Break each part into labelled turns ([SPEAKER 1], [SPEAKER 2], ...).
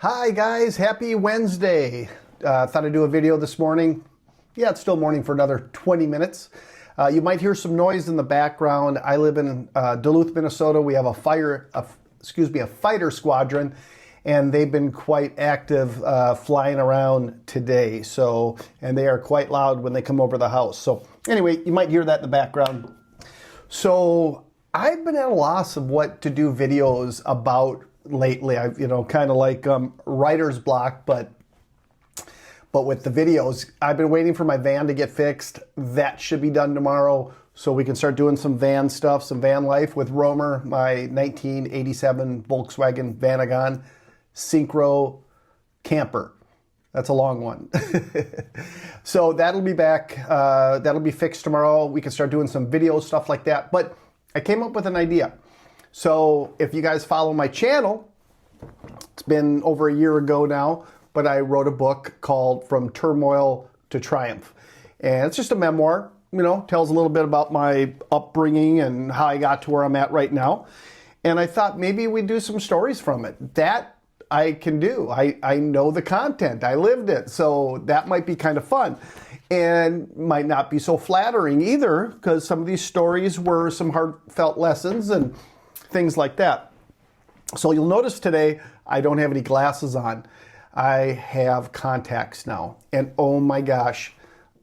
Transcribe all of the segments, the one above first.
[SPEAKER 1] Hi guys, happy Wednesday. Thought I'd do a video this morning. Yeah, it's still morning for another 20 minutes. You might hear some noise in the background. I live in Duluth, Minnesota. We have a fighter squadron, and they've been quite active flying around today. And they are quite loud when they come over the house. So anyway, you might hear that in the background. So I've been at a loss of what to do videos about lately. I've, kind of like writer's block, but with the videos. I've been waiting for my van to get fixed. That should be done tomorrow, so we can start doing some van stuff, some van life with Romer, my 1987 Volkswagen Vanagon Synchro camper. That's a long one. So that'll be back. That'll be fixed tomorrow. We can start doing some video stuff like that. But I came up with an idea. So if you guys follow my channel, it's been over a year ago now, but I wrote a book called From Turmoil to Triumph. And it's just a memoir, tells a little bit about my upbringing and how I got to where I'm at right now. And I thought maybe we'd do some stories from it. That I can do. I know the content. I lived it. So that might be kind of fun. And might not be so flattering either, because some of these stories were some heartfelt lessons and things like that. So you'll notice today I don't have any glasses on. I have contacts now. And oh my gosh,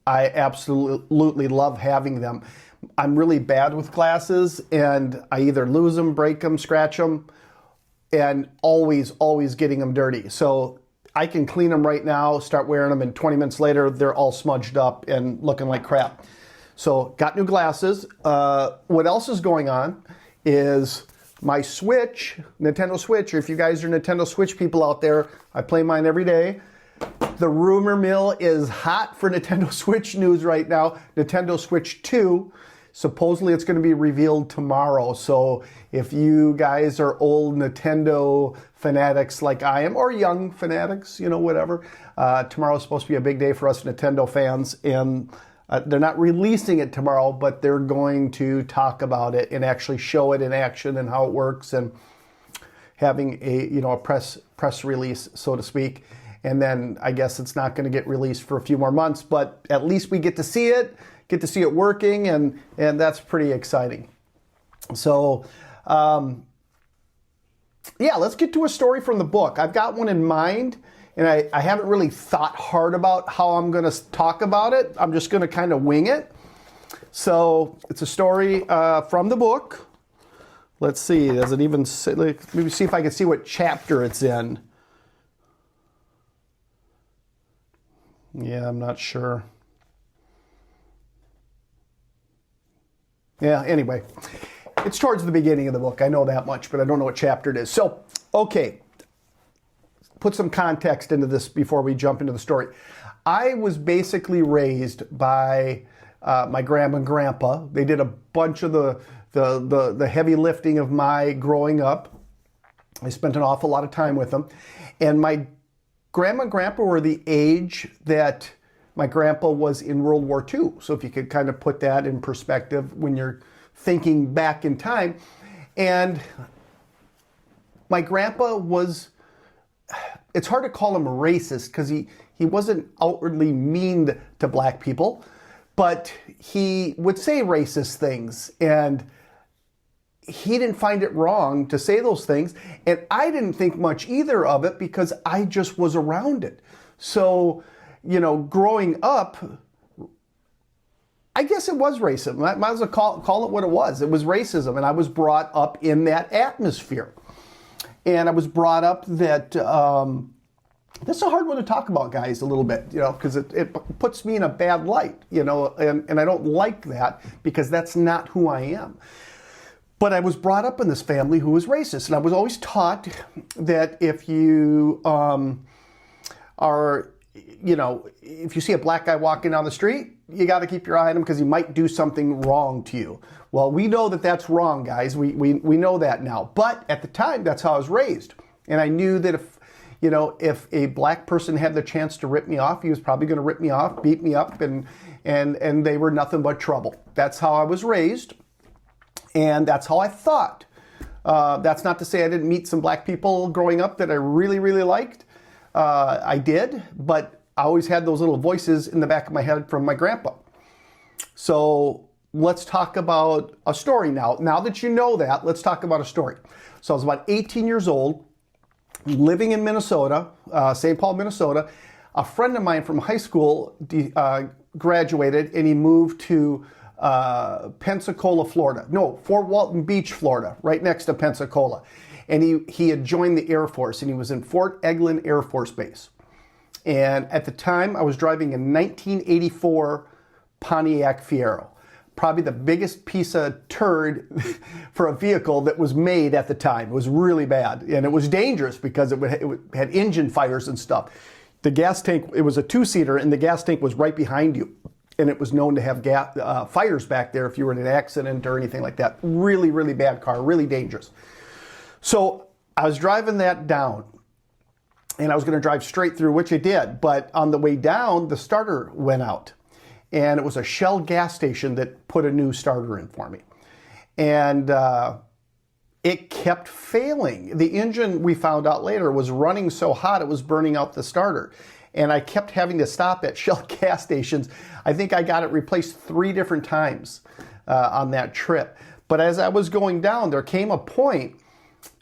[SPEAKER 1] I absolutely love having them. I'm really bad with glasses, and I either lose them, break them, scratch them, and always getting them dirty. So I can clean them right now, start wearing them, and 20 minutes later, they're all smudged up and looking like crap. So got new glasses. What else is going on is my Switch, Nintendo Switch, or if you guys are Nintendo Switch people out there, I play mine every day. The rumor mill is hot for Nintendo Switch news right now. Nintendo Switch 2, supposedly it's going to be revealed tomorrow. So if you guys are old Nintendo fanatics like I am, or young fanatics, whatever, tomorrow's supposed to be a big day for us Nintendo fans. And they're not releasing it tomorrow, but they're going to talk about it and actually show it in action and how it works, and having a press release, so to speak. And then I guess it's not going to get released for a few more months, but at least we get to see it working, and that's pretty exciting. So yeah, let's get to a story from the book. I've got one in mind, and I haven't really thought hard about how I'm going to talk about it. I'm just going to kind of wing it. So it's a story from the book. Let's see. Does it even say? Let me see if I can see what chapter it's in. Yeah, I'm not sure. Yeah, anyway. It's towards the beginning of the book. I know that much, but I don't know what chapter it is. So, okay. Put some context into this before we jump into the story. I was basically raised by my grandma and grandpa. They did a bunch of the heavy lifting of my growing up. I spent an awful lot of time with them. And my grandma and grandpa were the age that my grandpa was in World War II. So if you could kind of put that in perspective when you're thinking back in time. And my grandpa was, it's hard to call him racist because he wasn't outwardly mean to black people, but he would say racist things, and he didn't find it wrong to say those things. And I didn't think much either of it because I just was around it. So, growing up, I guess it was racism. I might as well call it what it was. It was racism, and I was brought up in that atmosphere. And I was brought up that, that's a hard one to talk about, guys, a little bit, because it puts me in a bad light, and I don't like that because that's not who I am. But I was brought up in this family who was racist, and I was always taught that if you if you see a black guy walking down the street, you got to keep your eye on him because he might do something wrong to you. Well, we know that that's wrong, guys. We know that now. But at the time, that's how I was raised. And I knew that if a black person had the chance to rip me off, he was probably going to rip me off, beat me up, and they were nothing but trouble. That's how I was raised, and that's how I thought. That's not to say I didn't meet some black people growing up that I really, really liked. I did, but I always had those little voices in the back of my head from my grandpa. So let's talk about a story now. Now that you know that, let's talk about a story. So I was about 18 years old, living in Minnesota, St. Paul, Minnesota. A friend of mine from high school graduated, and he moved to Pensacola, Florida. No, Fort Walton Beach, Florida, right next to Pensacola. And he had joined the Air Force, and he was in Fort Eglin Air Force Base. And at the time, I was driving a 1984 Pontiac Fiero. Probably the biggest piece of turd for a vehicle that was made at the time. It was really bad. And it was dangerous because it had engine fires and stuff. The gas tank, it was a two-seater, and the gas tank was right behind you. And it was known to have fires back there if you were in an accident or anything like that. Really, really bad car, really dangerous. So I was driving that down, and I was going to drive straight through, which I did. But on the way down, the starter went out. And it was a Shell gas station that put a new starter in for me. And it kept failing. The engine, we found out later, was running so hot it was burning out the starter. And I kept having to stop at Shell gas stations. I think I got it replaced 3 different times on that trip. But as I was going down, there came a point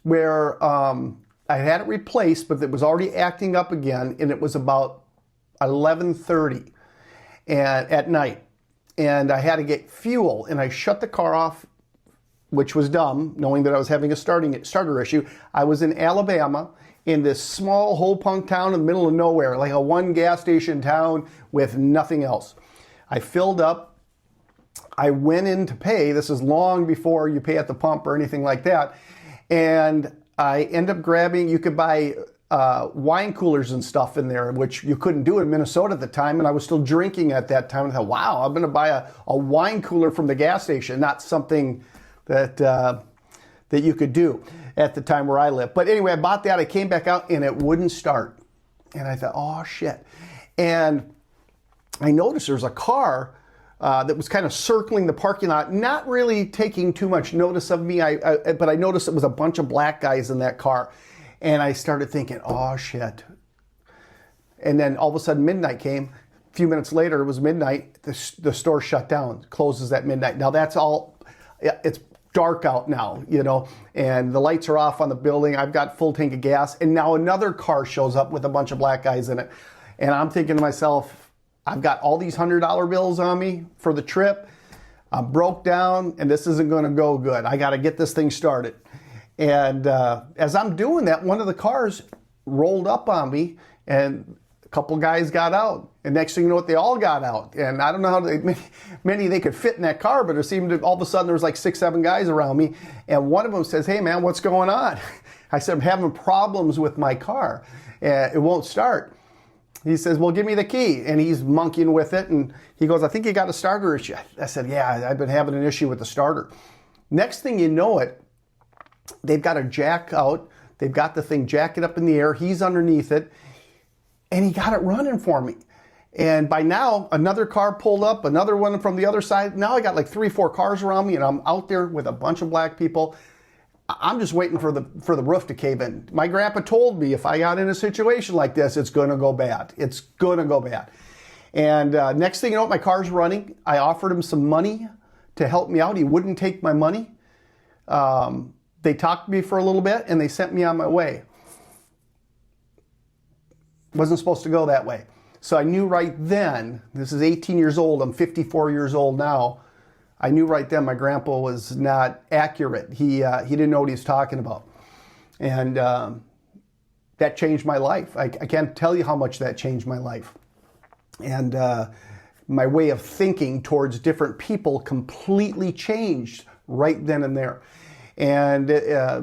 [SPEAKER 1] where I had it replaced, but it was already acting up again, and it was about 11:30 at night. And I had to get fuel, and I shut the car off, which was dumb, knowing that I was having a starter issue. I was in Alabama, in this small hole-punk town in the middle of nowhere, like a one gas station town with nothing else. I filled up. I went in to pay. This is long before you pay at the pump or anything like that. And I end up grabbing, you could buy wine coolers and stuff in there, which you couldn't do in Minnesota at the time. And I was still drinking at that time. I thought, wow, I'm going to buy a wine cooler from the gas station, not something that you could do at the time where I lived. But anyway, I bought that. I came back out, and it wouldn't start. And I thought, oh, shit. And I noticed there's a car that was kind of circling the parking lot, not really taking too much notice of me. But I noticed it was a bunch of black guys in that car. And I started thinking, oh, shit. And then all of a sudden midnight came. A few minutes later, it was midnight. The store shut down, closes at midnight. Now that's all, it's dark out now, you know, and the lights are off on the building. I've got full tank of gas. And now another car shows up with a bunch of black guys in it. And I'm thinking to myself, I've got all these $100 bills on me for the trip. I'm broke down, and this isn't going to go good. I got to get this thing started. And as I'm doing that, one of the cars rolled up on me, and a couple guys got out. And next thing you know, they all got out. And I don't know how many they could fit in that car, but it seemed to, all of a sudden there was like 6, 7 guys around me. And one of them says, hey man, what's going on? I said, I'm having problems with my car. It won't start. He says, well, give me the key. And he's monkeying with it. And he goes, I think you got a starter issue. I said, yeah, I've been having an issue with the starter. Next thing you know it, they've got a jack out. They've got the thing jacking up in the air. He's underneath it. And he got it running for me. And by now, another car pulled up, another one from the other side. Now I got like 3, 4 cars around me, and I'm out there with a bunch of black people. I'm just waiting for the roof to cave in. My grandpa told me if I got in a situation like this, it's going to go bad. It's going to go bad. And next thing you know, my car's running. I offered him some money to help me out. He wouldn't take my money. They talked to me for a little bit, and they sent me on my way. Wasn't supposed to go that way. So I knew right then, this is 18 years old, I'm 54 years old now. I knew right then my grandpa was not accurate. He didn't know what he was talking about. And that changed my life. I can't tell you how much that changed my life. And my way of thinking towards different people completely changed right then and there. And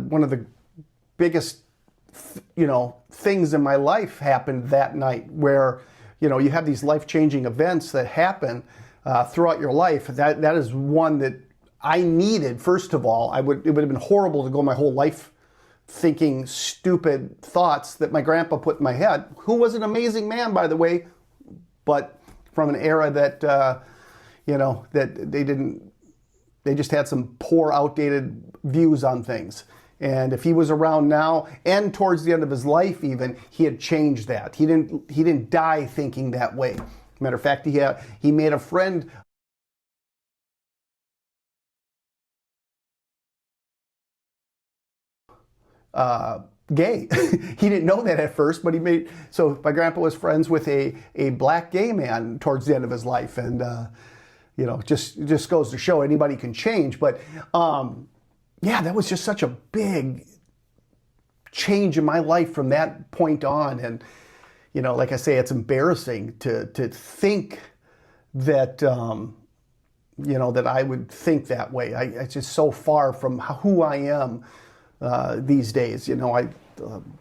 [SPEAKER 1] one of the biggest, things in my life happened that night where, you have these life-changing events that happen throughout your life. That is one that I needed, first of all. It would have been horrible to go my whole life thinking stupid thoughts that my grandpa put in my head, who was an amazing man, by the way, but from an era that, that they just had some poor, outdated views on things. And if he was around now and towards the end of his life even, he had changed that. He didn't die thinking that way. Matter of fact, he made a friend gay. He didn't know that at first, but so my grandpa was friends with a black gay man towards the end of his life. And, you know, just goes to show anybody can change. But, yeah, that was just such a big change in my life from that point on. And, you know, like I say, it's embarrassing to think that, you know, that I would think that way. It's just so far from who I am these days. You know, I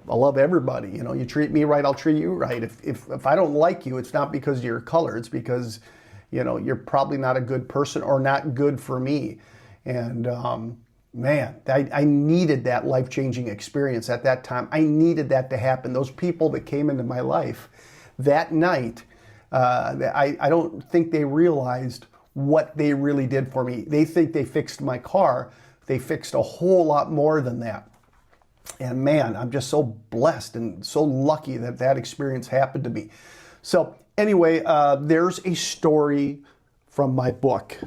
[SPEAKER 1] love everybody. You know, you treat me right, I'll treat you right. If I don't like you, it's not because of your color. It's because, you know, you're probably not a good person or not good for me. And, man, I needed that life-changing experience at that time. I needed that to happen. Those people that came into my life that night, I don't think they realized what they really did for me. They think they fixed my car. They fixed a whole lot more than that. And man, I'm just so blessed and so lucky that that experience happened to me. So anyway, there's a story from my book.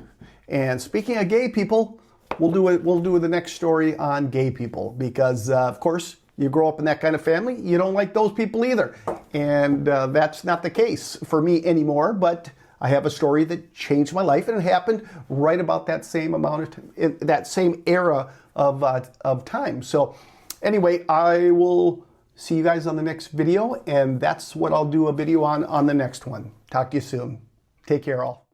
[SPEAKER 1] And speaking of gay people, we'll do the next story on gay people because, of course, you grow up in that kind of family, you don't like those people either. And that's not the case for me anymore, but I have a story that changed my life, and it happened right about that same amount of that same era of time. So anyway, I will see you guys on the next video, and that's what I'll do a video on the next one. Talk to you soon. Take care, all.